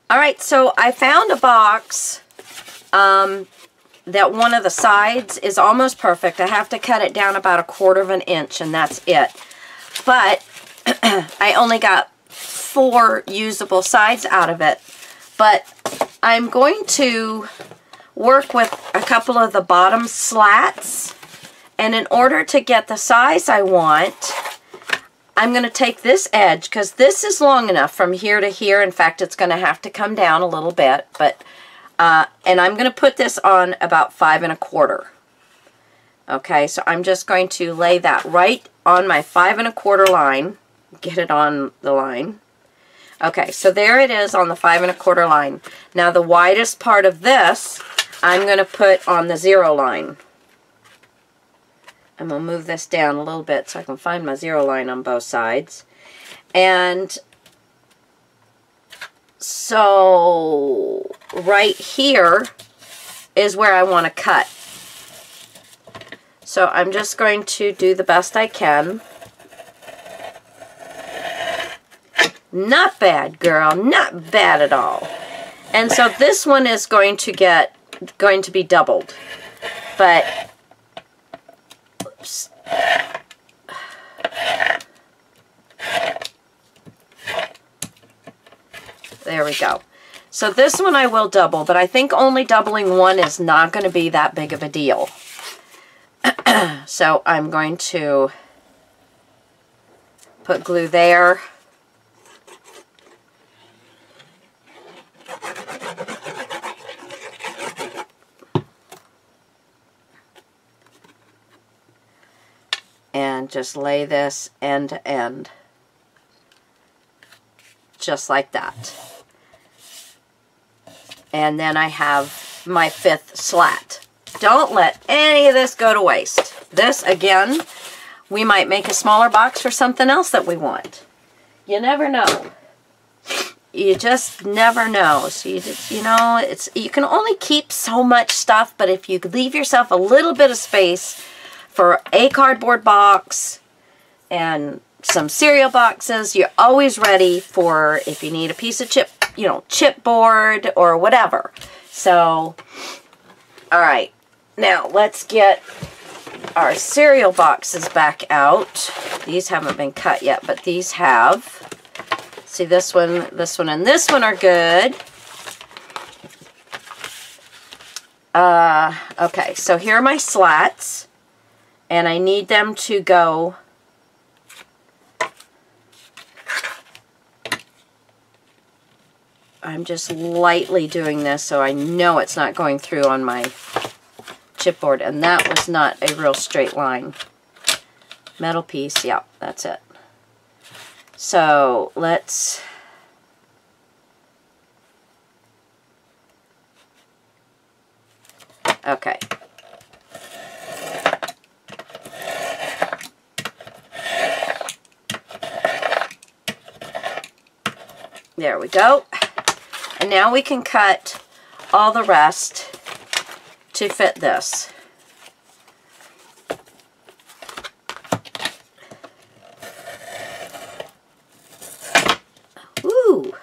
All right, so I found a box that one of the sides is almost perfect. I have to cut it down about 1/4 of an inch, and that's it. But I only got 4 usable sides out of it. But I'm going to work with a couple of the bottom slats. And in order to get the size I want, I'm going to take this edge, because this is long enough from here to here. In fact, it's going to have to come down a little bit. But and I'm going to put this on about 5 1/4. Okay, so I'm just going to lay that right on my 5 1/4 line. Get it on the line. Okay, so there it is on the 5 1/4 line. Now the widest part of this, I'm going to put on the 0 line. I'm going to move this down a little bit so I can find my 0 line on both sides. And so right here is where I want to cut. So I'm just going to do the best I can. Not bad, girl. Not bad at all. And so this one is going to be doubled. But oops. There we go. So this one I will double, but I think only doubling one is not going to be that big of a deal. So I'm going to put glue there. And just lay this end to end. Just like that. And then I have my 5th slat. Don't let any of this go to waste. This, again, we might make a smaller box for something else that we want. You never know. You just never know. So you know, you can only keep so much stuff, but if you leave yourself a little bit of space for a cardboard box and some cereal boxes, you're always ready for if you need a piece of chipboard or whatever. So, all right, now let's get our cereal boxes back out. These haven't been cut yet, but these have. See, this one, and this one are good. Okay, so here are my slats, and I need them to go I'm just lightly doing this so I know it's not going through on my chipboard, and that was not a real straight line. Metal piece, yeah, that's it. So let's okay. There we go. And now we can cut all the rest to fit this. Ooh.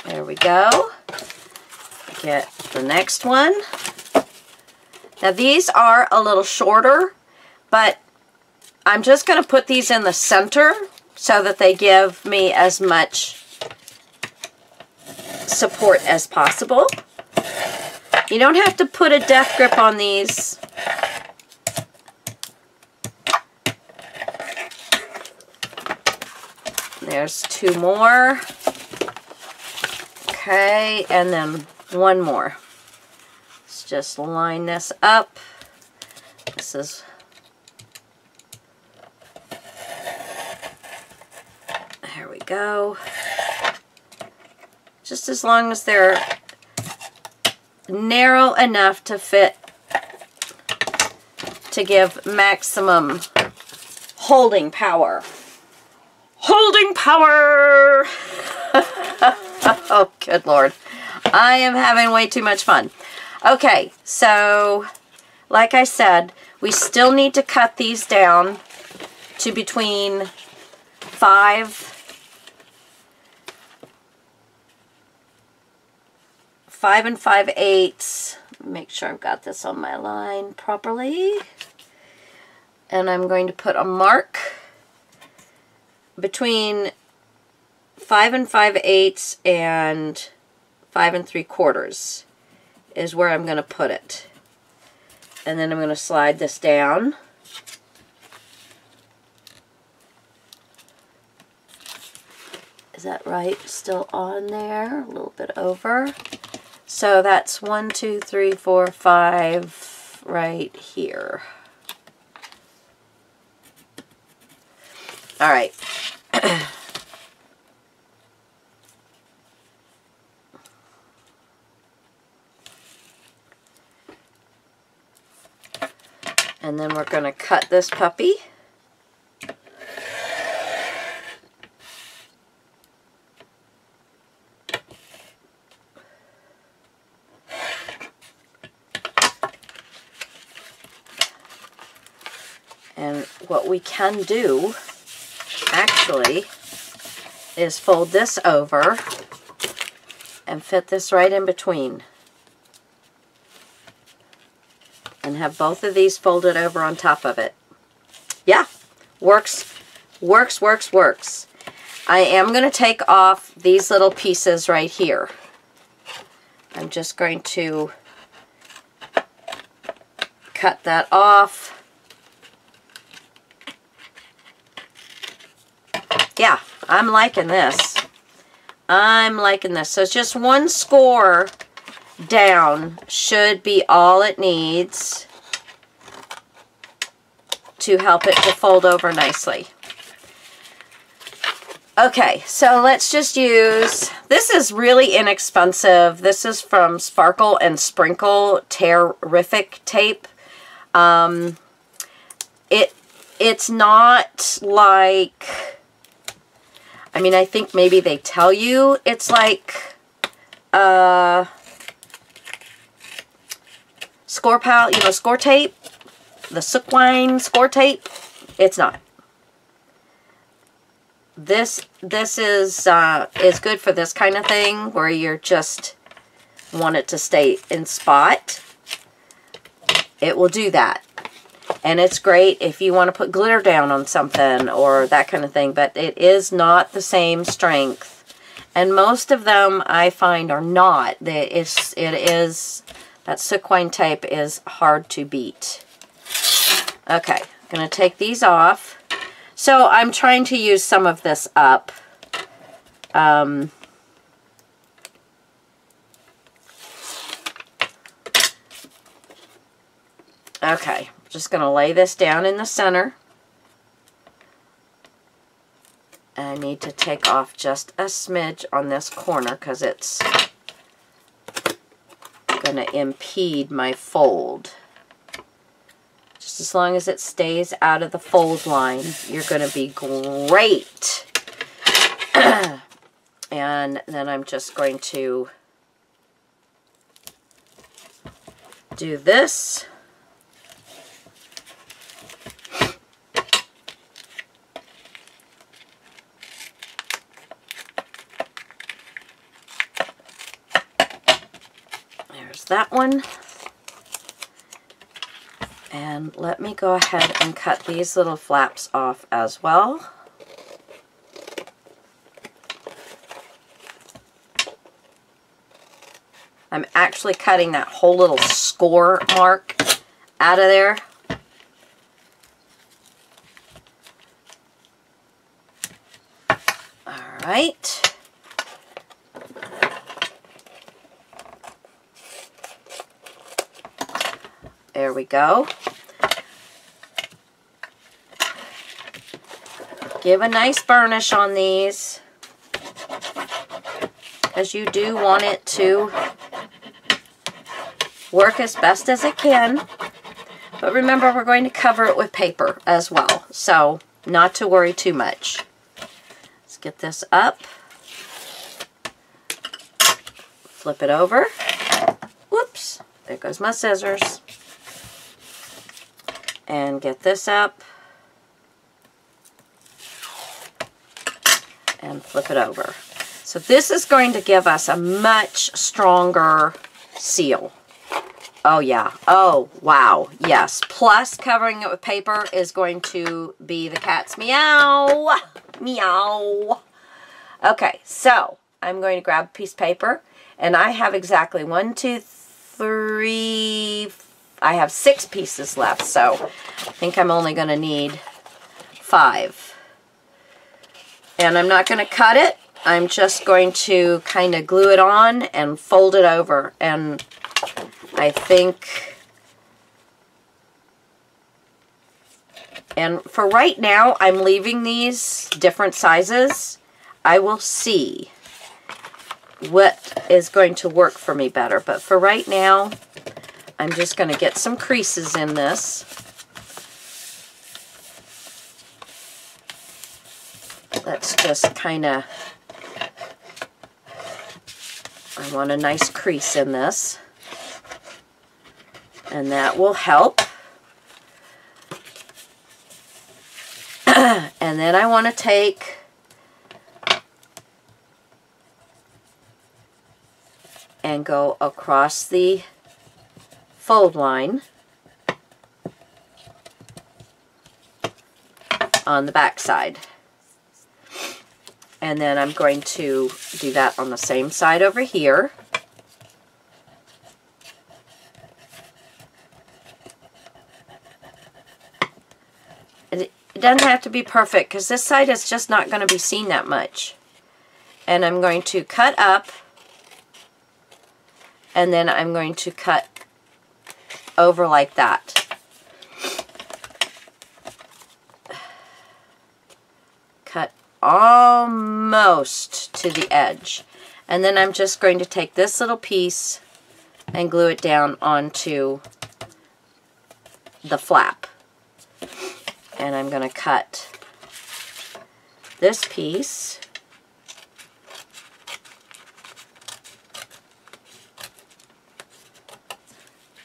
There we go. Get the next one. Now these are a little shorter, but I'm just going to put these in the center so that they give me as much support as possible. You don't have to put a death grip on these. There's 2 more. Okay, and then 1 more. Let's just line this up. This is there we go. Just as long as they're narrow enough to fit, to give maximum holding power. Holding power! Oh, good Lord. I am having way too much fun. Okay, so like I said, we still need to cut these down to between 5 and 5/8. Make sure I've got this on my line properly. And I'm going to put a mark between 5 and 5/8 and 5 3/4 is where I'm going to put it. And then I'm going to slide this down. Is that right? Still on there, a little bit over. So that's 1, 2, 3, 4, 5 right here. All right. And then we're going to cut this puppy. And what we can do, actually, is fold this over and fit this right in between. And have both of these folded over on top of it. Yeah, works, works, works, works. I am going to take off these little pieces right here. I'm just going to cut that off. Yeah, I'm liking this. I'm liking this. So it's just one score down should be all it needs to help it to fold over nicely. Okay, so let's just use, this is really inexpensive. This is from Sparkle and Sprinkle Terrific Tape. It's not like, I mean, I think maybe they tell you it's like Score Pal, you know, score tape, the Sookwine score tape. It's not. This is good for this kind of thing where you're just want it to stay in spot. It will do that. And it's great if you want to put glitter down on something or that kind of thing, but it is not the same strength. And most of them I find are not. It is that Sookwine tape is hard to beat. Okay, I'm going to take these off. So I'm trying to use some of this up. Okay, just going to lay this down in the center. I need to take off just a smidge on this corner because it's going to impede my fold. Just as long as it stays out of the fold line, you're going to be great. And then I'm just going to do this. There's that one. And let me go ahead and cut these little flaps off as well. I'm actually cutting that whole little score mark out of there. All right. There we go. Give a nice burnish on these, as you do want it to work as best as it can. But remember, we're going to cover it with paper as well, so not to worry too much. Let's get this up. Flip it over. Whoops, there goes my scissors. And get this up. and flip it over. So this is going to give us a much stronger seal. Oh yeah, oh wow, yes. Plus covering it with paper is going to be the cat's meow, meow. Okay, so I'm going to grab a piece of paper, and I have exactly 1, 2, 3, I have 6 pieces left, so I think I'm only going to need 5. And I'm not going to cut it. I'm just going to kind of glue it on and fold it over. And I think, and for right now, I'm leaving these different sizes. I will see what is going to work for me better. But for right now, I'm just going to get some creases in this. Let's just kind of, I want a nice crease in this. And that will help. And then I want to take and go across the fold line on the back side. And then I'm going to do that on the same side over here. It doesn't have to be perfect because this side is just not going to be seen that much. And I'm going to cut up, and then I'm going to cut over like that. Cut almost to the edge. And then I'm just going to take this little piece and glue it down onto the flap. And I'm going to cut this piece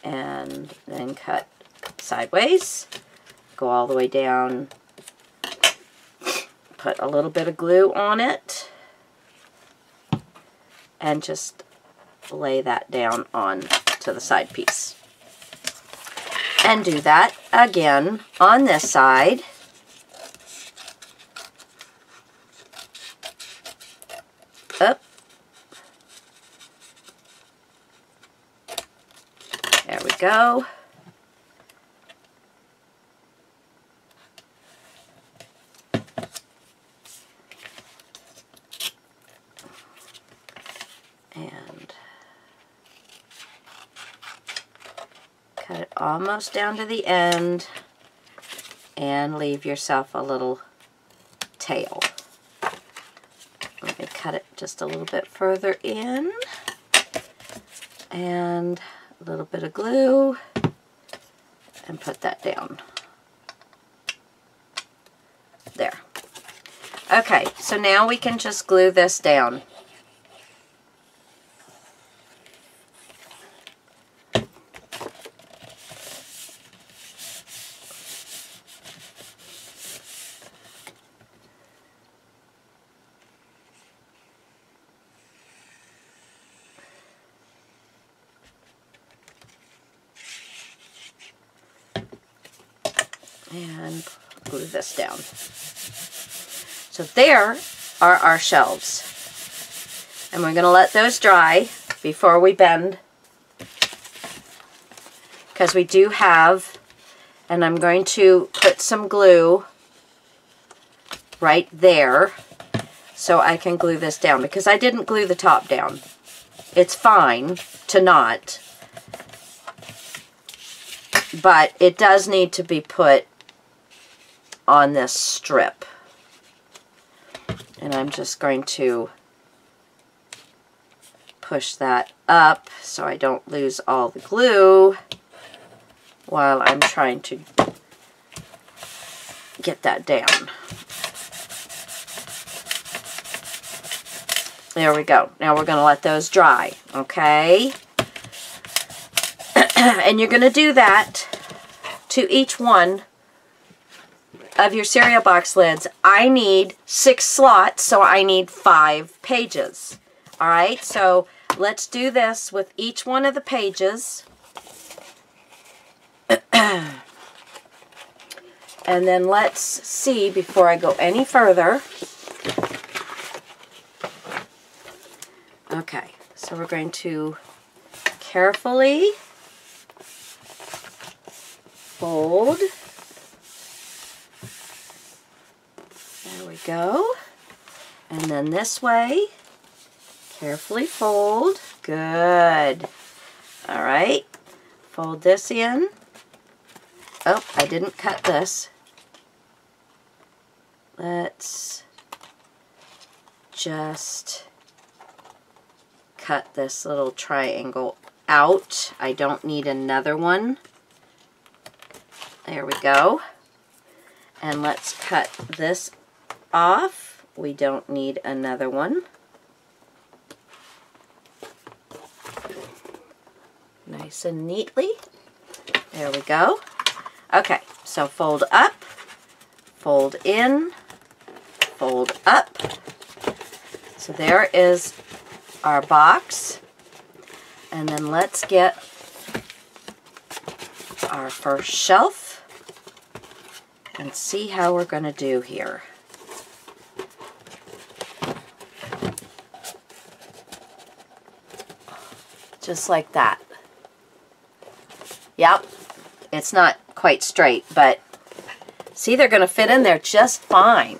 and then cut sideways, go all the way down, put a little bit of glue on it, and just lay that down on to the side piece. And do that again on this side. Up. There we go. And cut it almost down to the end and leave yourself a little tail. Let me cut it just a little bit further in, and a little bit of glue, and put that down. There. Okay, so now we can just glue this down. And glue this down. So there are our shelves. And we're going to let those dry before we bend, because we do have, and I'm going to put some glue right there so I can glue this down, because I didn't glue the top down. It's fine to not, but it does need to be put on this strip. And I'm just going to push that up so I don't lose all the glue while I'm trying to get that down. There we go. Now we're going to let those dry, okay? And you're going to do that to each one of your cereal box lids, I need 6 slots, so I need 5 pages. All right, so let's do this with each one of the pages. And then let's see, before I go any further. Okay, so we're going to carefully fold. There we go. And then this way, carefully fold. Good. All right, fold this in. Oh, I didn't cut this. Let's just cut this little triangle out. I don't need another one. There we go. And let's cut this off. We don't need another one. Nice and neatly. There we go. Okay, so fold up, fold in, fold up. So there is our box. And then let's get our first shelf and see how we're going to do here. Just like that. Yep, it's not quite straight, but see, they're going to fit in there just fine.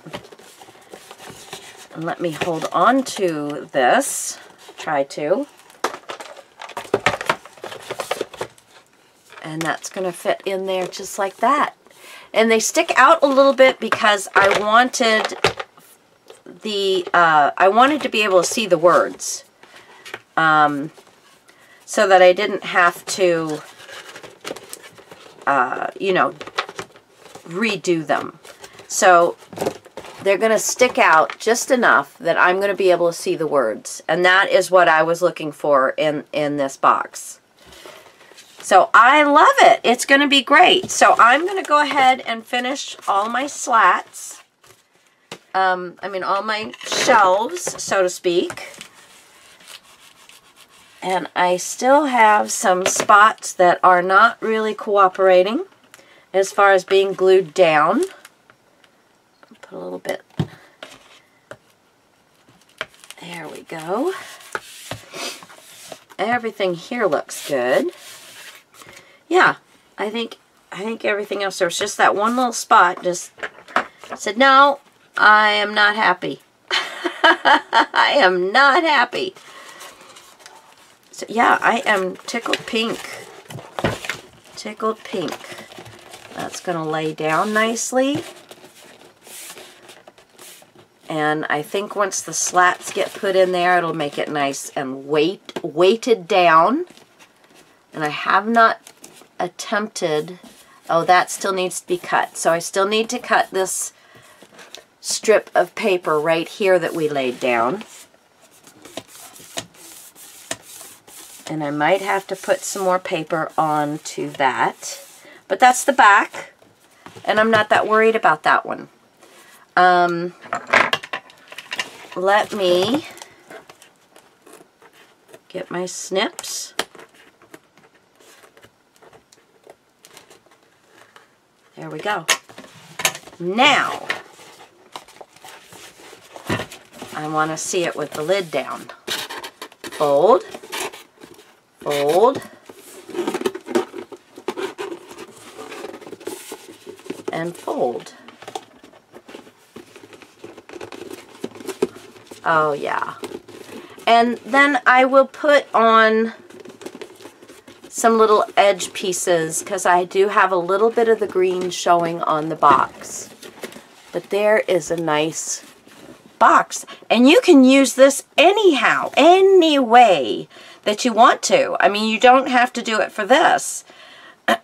And let me hold on to this. Try to. And that's going to fit in there just like that. And they stick out a little bit because I wanted to be able to see the words, so that I didn't have to, you know, redo them. So they're going to stick out just enough that I'm going to be able to see the words. And that is what I was looking for in this box. So I love it. It's going to be great. So I'm going to go ahead and finish all my slats. I mean all my shelves, so to speak. And I still have some spots that are not really cooperating as far as being glued down. Put a little bit. There we go. Everything here looks good. Yeah, I think everything else, there's just that one little spot just said, no, I am not happy. I am not happy. So yeah, I am tickled pink. Tickled pink. That's going to lay down nicely. And I think once the slats get put in there, it'll make it nice and weighted down. And I have not attempted, oh, that still needs to be cut. So I still need to cut this strip of paper right here that we laid down. And I might have to put some more paper onto that. But that's the back. And I'm not that worried about that one. Let me get my snips. There we go. Now, I want to see it with the lid down. Fold, fold, and fold. Oh yeah. And then I will put on some little edge pieces because I do have a little bit of the green showing on the box. But there is a nice box. And you can use this anyhow, any way that you want to. I mean, you don't have to do it for this.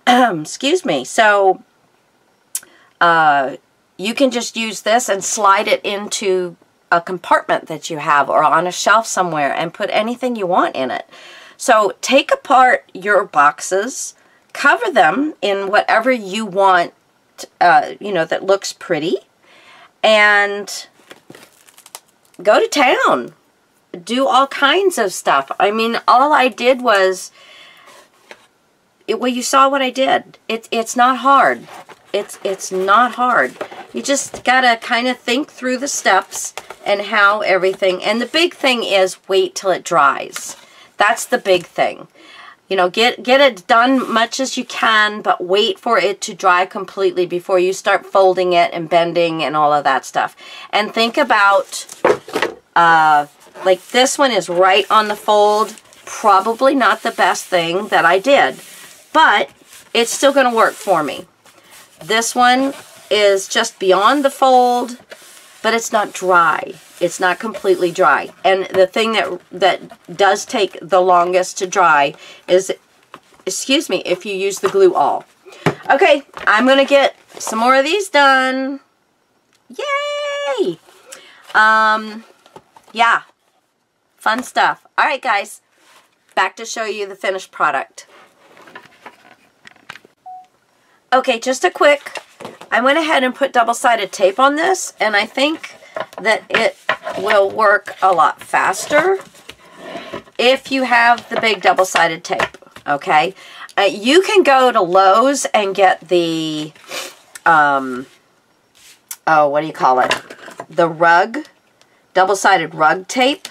Excuse me. So, you can just use this and slide it into a compartment that you have or on a shelf somewhere and put anything you want in it. So take apart your boxes, cover them in whatever you want that, you know, that looks pretty, and go to town. Do all kinds of stuff. I mean, all I did was, well, you saw what I did. It's not hard. It's not hard. You just gotta kind of think through the steps and how everything, and the big thing is wait till it dries. That's the big thing. You know, get it done much as you can, but wait for it to dry completely before you start folding it and bending and all of that stuff. And think about, like this one is right on the fold. Probably not the best thing that I did, but it's still going to work for me. This one is just beyond the fold, but it's not dry. It's not completely dry. And the thing that does take the longest to dry is, excuse me, if you use the glue all. Okay, I'm going to get some more of these done. Yay! Yeah, fun stuff. All right, guys, back to show you the finished product. Okay, just a quick, I went ahead and put double-sided tape on this, and I think that it will work a lot faster if you have the big double-sided tape, okay? You can go to Lowe's and get the, oh, what do you call it? The rug, double-sided rug tape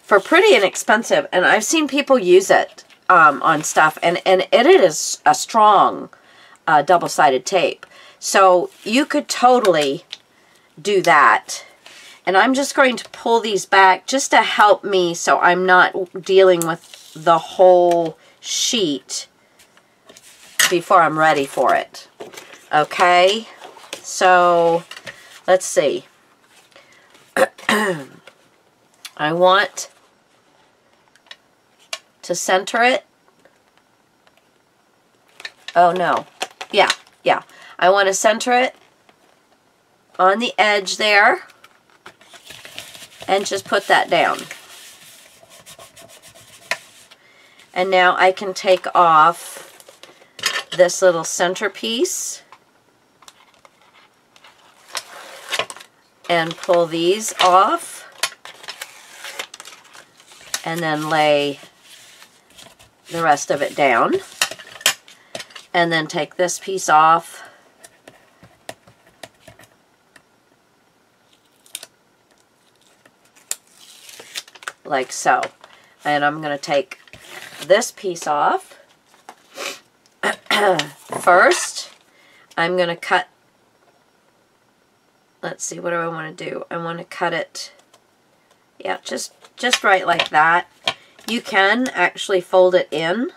for pretty inexpensive, and I've seen people use it on stuff, and it is a strong double-sided tape. So you could totally do that. And I'm just going to pull these back just to help me so I'm not dealing with the whole sheet before I'm ready for it. Okay, so let's see. I want to center it. Oh no. Yeah. I want to center it on the edge there and just put that down. And now I can take off this little centerpiece and pull these off and then lay the rest of it down. And then take this piece off. Like so. And I'm going to take this piece off. First, I'm going to cut, let's see, what do I want to do? I want to cut it, yeah, just right like that. You can actually fold it in,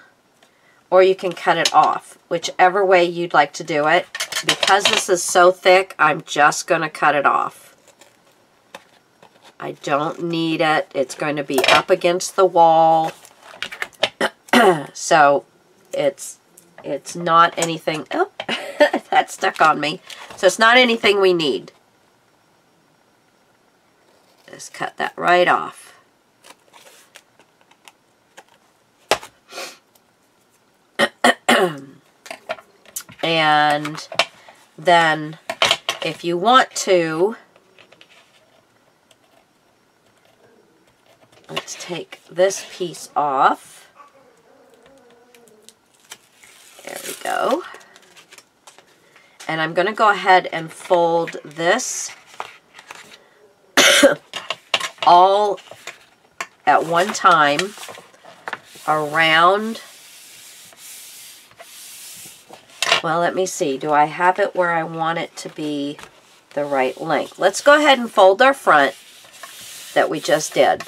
or you can cut it off, whichever way you'd like to do it. Because this is so thick, I'm just going to cut it off. I don't need it. It's going to be up against the wall. So it's not anything, oh, that stuck on me. So it's not anything we need. Just cut that right off. And then if you want to, let's take this piece off. There we go. And I'm going to go ahead and fold this all at one time around. Well, let me see. Do I have it where I want it to be the right length? Let's go ahead and fold our front that we just did.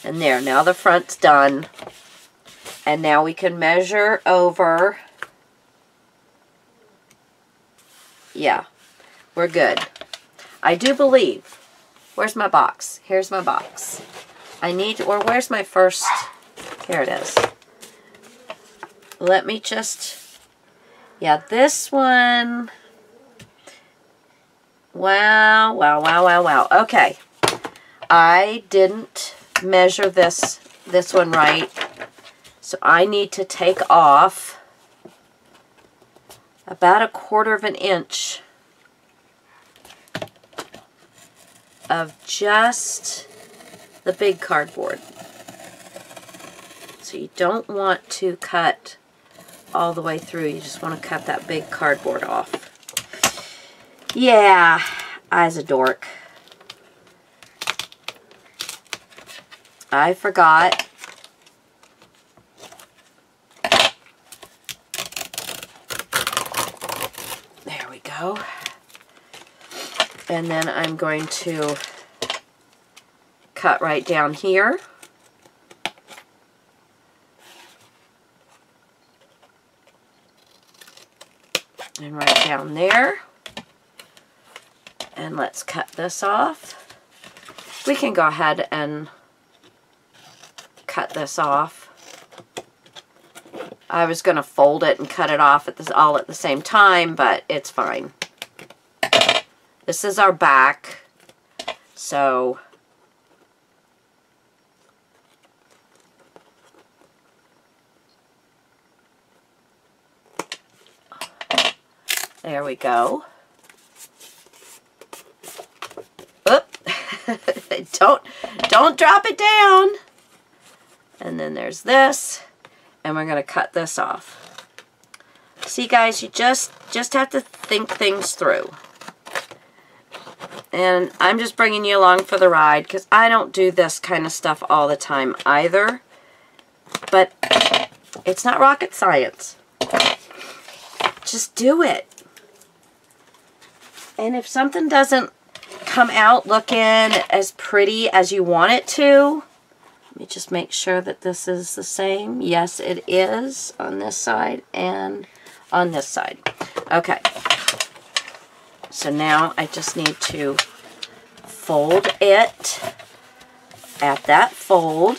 And there, now the front's done. And now we can measure over. Yeah, we're good. I do believe. Where's my box? Here's my box. I need, or where's my first? Here it is. Let me just... Yeah, this one, wow. Okay, I didn't measure this one right, so I need to take off about a quarter of an inch of just the big cardboard. So you don't want to cut all the way through. You just want to cut that big cardboard off. Yeah, I's a dork. I forgot. There we go. And then I'm going to cut right down here. And right down there. And let's cut this off. We can go ahead and cut this off. I was going to fold it and cut it off all at the same time, but it's fine. This is our back, so there we go. Oop. Don't drop it down. And then there's this, and we're going to cut this off. See, guys, you just have to think things through. And I'm just bringing you along for the ride because I don't do this kind of stuff all the time either. But it's not rocket science. Just do it. And if something doesn't come out looking as pretty as you want it to, let me just make sure that this is the same. Yes, it is on this side and on this side. Okay. So now I just need to fold it at that fold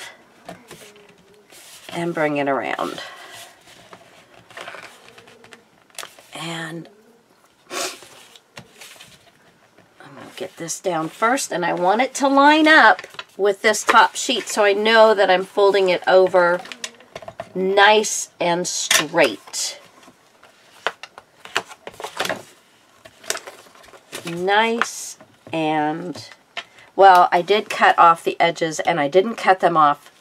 and bring it around. And I'm going to get this down first, and I want it to line up with this top sheet so I know that I'm folding it over nice and straight. Nice and, well, I did cut off the edges and I didn't cut them off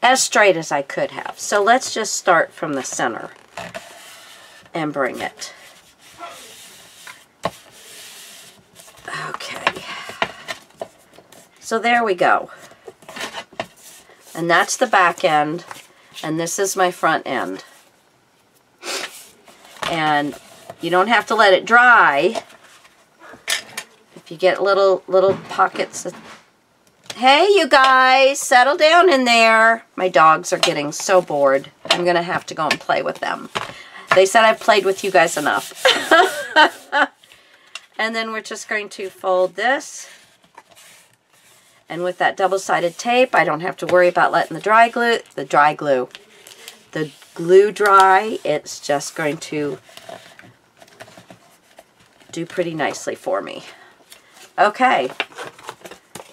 as straight as I could have. So let's just start from the center and bring it. Okay. So there we go. And that's the back end, and this is my front end. And you don't have to let it dry. If you get little pockets of, hey, you guys, settle down in there. My dogs are getting so bored. I'm going to have to go and play with them. They said I've played with you guys enough. And then we're just going to fold this. And with that double-sided tape, I don't have to worry about letting the glue dry. It's just going to do pretty nicely for me. Okay,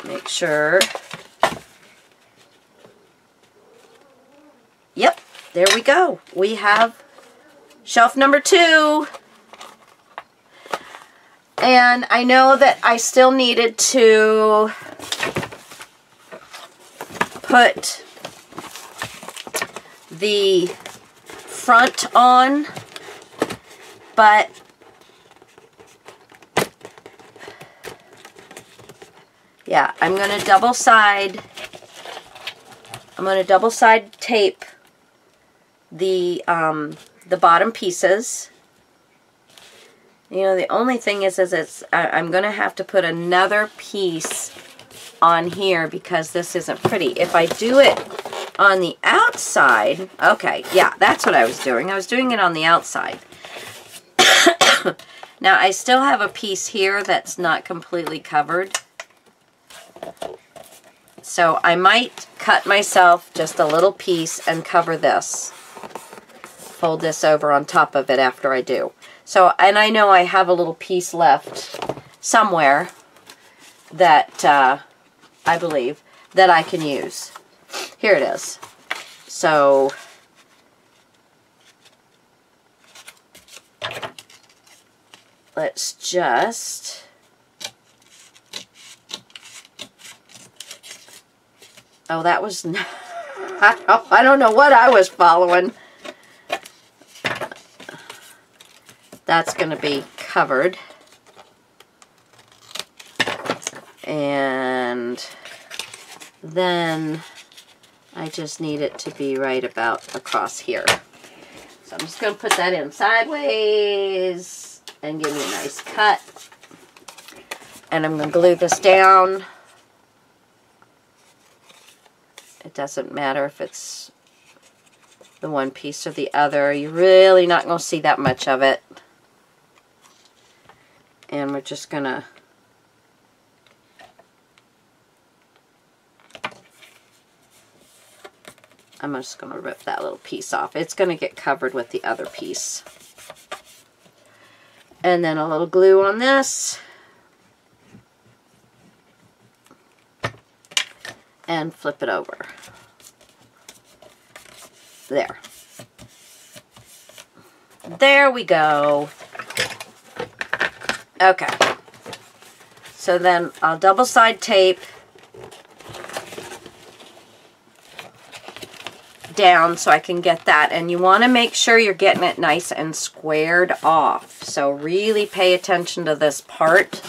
make sure. Yep, there we go. We have shelf number 2. And I know that I still needed to put the front on, but yeah, I'm going to double side tape the bottom pieces. You know, the only thing is I'm going to have to put another piece on here because this isn't pretty. If I do it on the outside, okay, yeah, that's what I was doing. I was doing it on the outside. Now, I still have a piece here that's not completely covered. So I might cut myself just a little piece and cover this. Fold this over on top of it after I do. So, and I know I have a little piece left somewhere that I believe that I can use. Here it is. So, let's just oh, that was I don't know what I was following. That's going to be covered. And then I just need it to be right about across here. So I'm just going to put that in sideways and give me a nice cut. And I'm going to glue this down. It doesn't matter if it's the one piece or the other. You're really not going to see that much of it. And we're just going to I'm just going to rip that little piece off. It's going to get covered with the other piece. And then a little glue on this. And flip it over. There. There we go. Okay. So then I'll double side tape down so I can get that, and you want to make sure you're getting it nice and squared off. So really pay attention to this part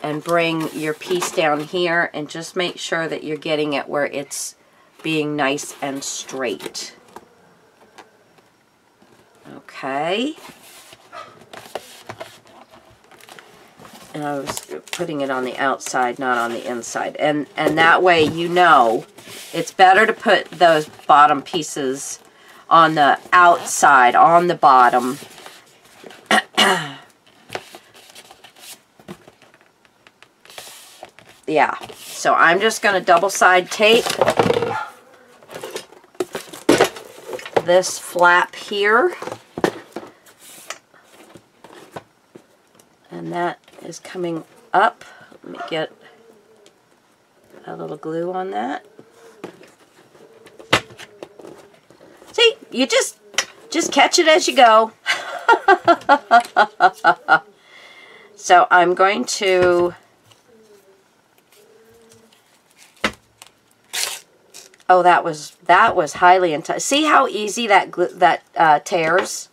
and bring your piece down here and just make sure that you're getting it where it's being nice and straight. Okay. And I was putting it on the outside, not on the inside. And that way you know it's better to put those bottom pieces on the outside, on the bottom. Yeah, so I'm just going to double side tape this flap here. And that is coming up. Let me get a little glue on that. See, you just catch it as you go. So I'm going to, oh, that was highly intense. See how easy that tears?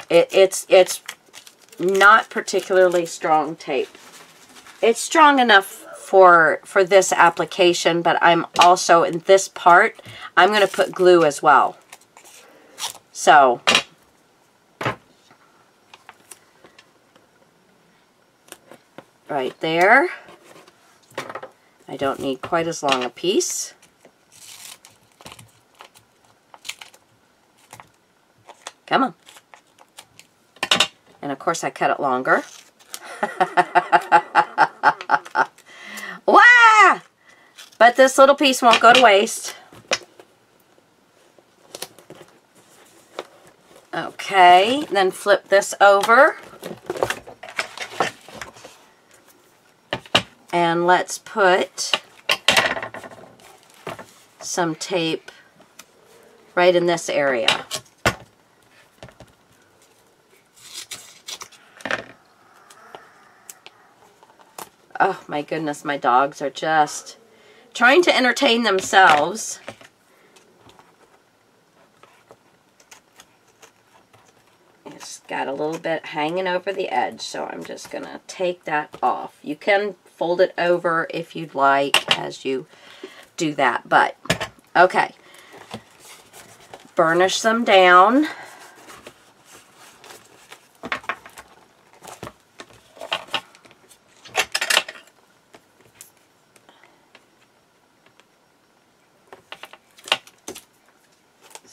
It's not particularly strong tape. It's strong enough for this application, but I'm also, in this part, I'm going to put glue as well. So, right there. I don't need quite as long a piece. Come on. And of course I cut it longer. Wah! But this little piece won't go to waste. Okay, then flip this over. And let's put some tape right in this area. Oh my goodness, my dogs are just trying to entertain themselves. It's got a little bit hanging over the edge, so I'm just going to take that off. You can fold it over if you'd like as you do that, but okay. Burnish them down.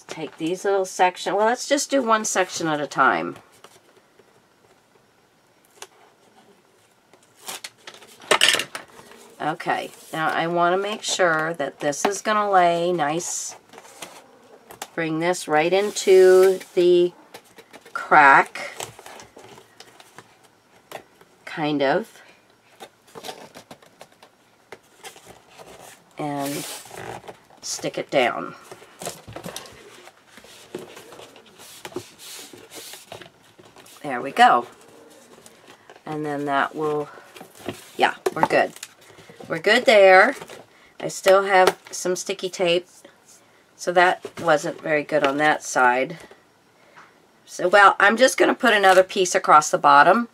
Take these little sections. Well, let's just do one section at a time. Okay, now I want to make sure that this is going to lay nice. Bring this right into the crack, kind of, and stick it down. There we go. And then that will, yeah, we're good. We're good there. I still have some sticky tape, so that wasn't very good on that side. So, well, I'm just going to put another piece across the bottom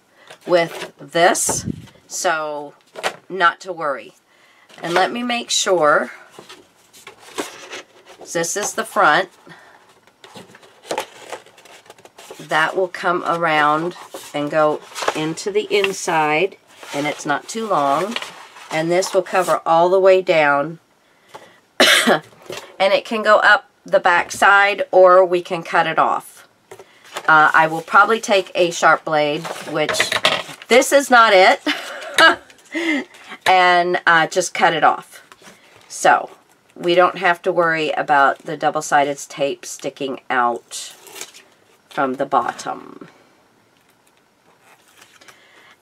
with this, so not to worry. And let me make sure, this is the front, that will come around and go into the inside, and it's not too long, and this will cover all the way down. And it can go up the back side, or we can cut it off. I will probably take a sharp blade, which this is not it, and just cut it off. So we don't have to worry about the double-sided tape sticking out from the bottom.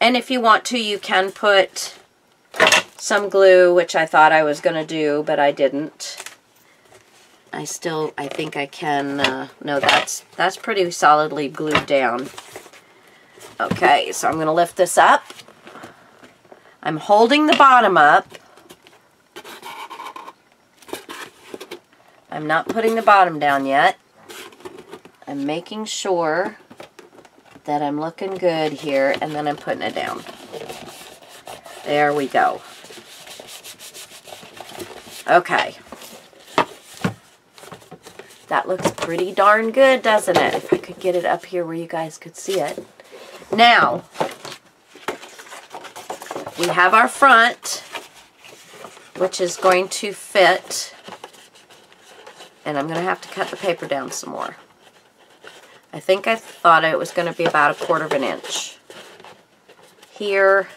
And if you want to, you can put some glue, which I thought I was going to do, but I didn't. I think I can, no, that's pretty solidly glued down. Okay, so I'm going to lift this up. I'm holding the bottom up. I'm not putting the bottom down yet. I'm making sure that I'm looking good here, and then I'm putting it down. There we go. Okay. That looks pretty darn good, doesn't it? If I could get it up here where you guys could see it. Now, we have our front, which is going to fit, and I'm going to have to cut the paper down some more. I think I thought it was going to be about 1/4 of an inch. Here.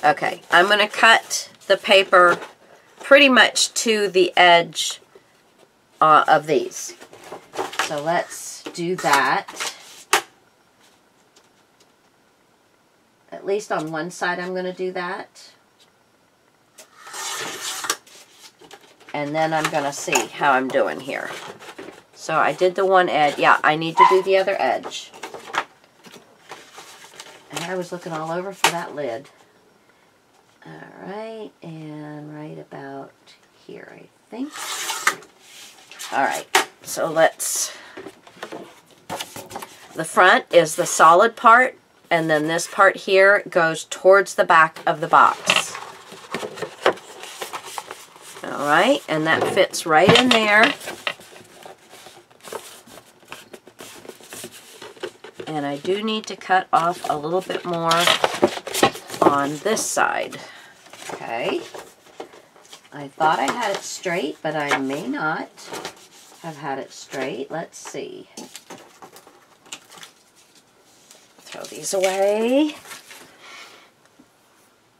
Okay, I'm going to cut the paper pretty much to the edge of these. So let's do that. At least on one side I'm going to do that. And then I'm going to see how I'm doing here. So I did the one edge. Yeah, I need to do the other edge. And I was looking all over for that lid. Alright, and right about here, I think. Alright, so let's... The front is the solid part, and then this part here goes towards the back of the box. Alright, and that fits right in there. And I do need to cut off a little bit more on this side. Okay. I thought I had it straight, but I may not have had it straight. Let's see. Throw these away.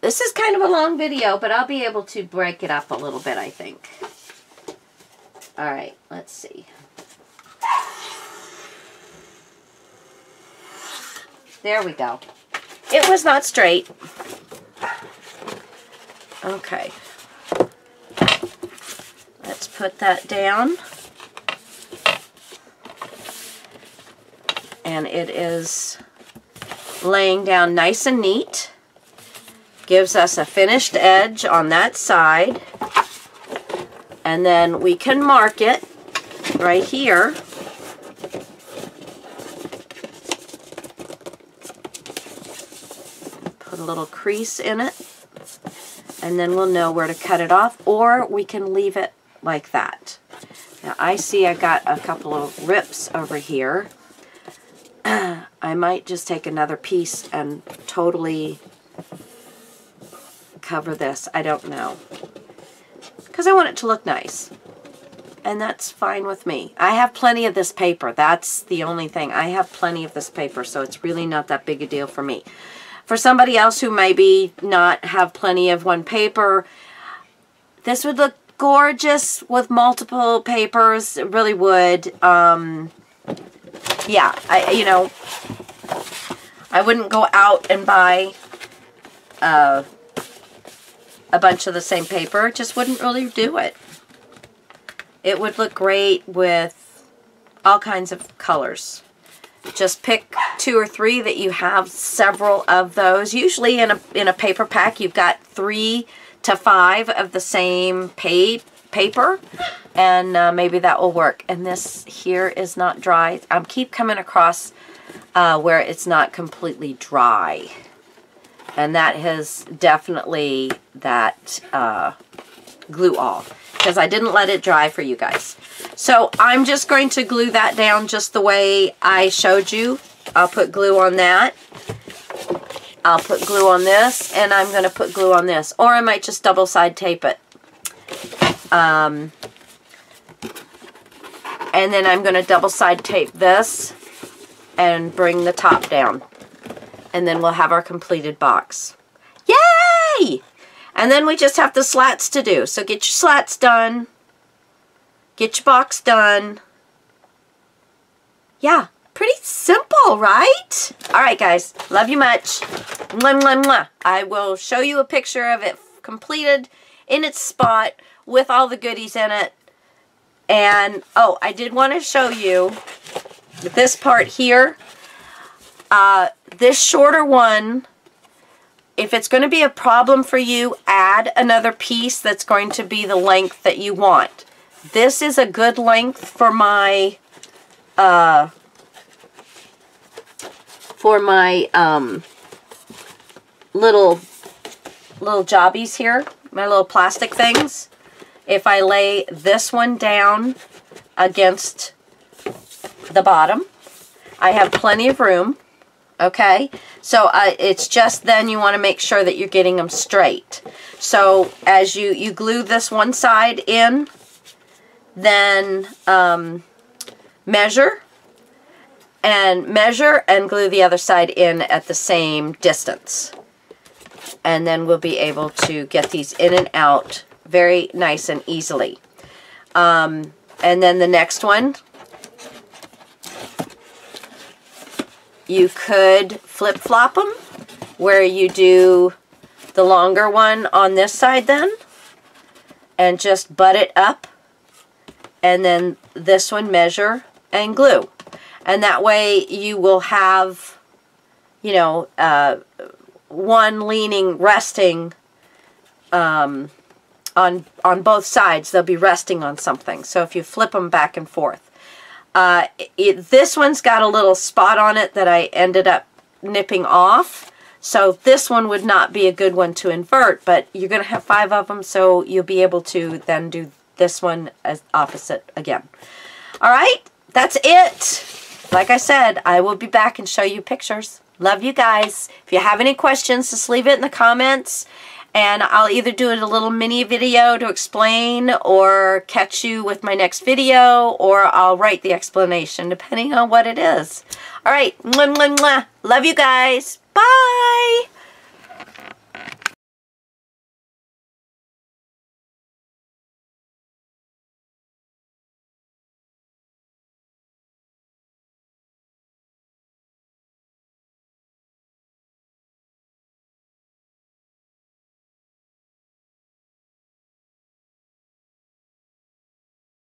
This is kind of a long video, but I'll be able to break it up a little bit, I think. Alright, let's see. There we go. It was not straight. Okay. Let's put that down. And it is laying down nice and neat. Gives us a finished edge on that side. And then we can mark it right here. Put a little crease in it. And then we'll know where to cut it off, or we can leave it like that. Now I see I got a couple of rips over here. I might just take another piece and totally cover this. I don't know. Because I want it to look nice. And that's fine with me. I have plenty of this paper. That's the only thing. I have plenty of this paper, so it's really not that big a deal for me. For somebody else who maybe not have plenty of one paper, this would look gorgeous with multiple papers. It really would. Yeah, I wouldn't go out and buy a bunch of the same paper. It just wouldn't really do it. It would look great with all kinds of colors. Just pick 2 or 3 that you have several of those. Usually in a paper pack, you've got 3 to 5 of the same paper, and maybe that will work. And this here is not dry. I keep coming across where it's not completely dry, and that has definitely that glue all, because I didn't let it dry for you guys. So I'm just going to glue that down just the way I showed you. I'll put glue on that. I'll put glue on this, and I'm going to put glue on this. Or I might just double side tape it. And then I'm going to double side tape this and bring the top down. And then we'll have our completed box. Yay! And then we just have the slats to do. So get your slats done. Get your box done. Yeah, pretty simple, right? All right, guys. Love you much. Mwah, mwah, mwah. I will show you a picture of it completed in its spot with all the goodies in it. And, oh, I did want to show you this part here. This shorter one, if it's going to be a problem for you, add another piece that's going to be the length that you want. This is a good length for my little jobbies here, my little plastic things. If I lay this one down against the bottom, I have plenty of room. Okay, so it's just then you want to make sure that you're getting them straight. So as you glue this one side in, then measure and glue the other side in at the same distance. And then we'll be able to get these in and out very nice and easily. And then the next one, you could flip-flop them, where you do the longer one on this side then, and just butt it up, and then this one measure and glue. And that way you will have, you know, one leaning, resting on both sides. They'll be resting on something. So if you flip them back and forth. This one's got a little spot on it that I ended up nipping off. So this one would not be a good one to invert, but you're going to have 5 of them, so you'll be able to then do this one as opposite again. All right, that's it. Like I said, I will be back and show you pictures. Love you guys. If you have any questions, just leave it in the comments. And I'll either do it a little mini video to explain, or catch you with my next video, or I'll write the explanation depending on what it is. All right. Mwah, mwah, mwah. Love you guys. Bye.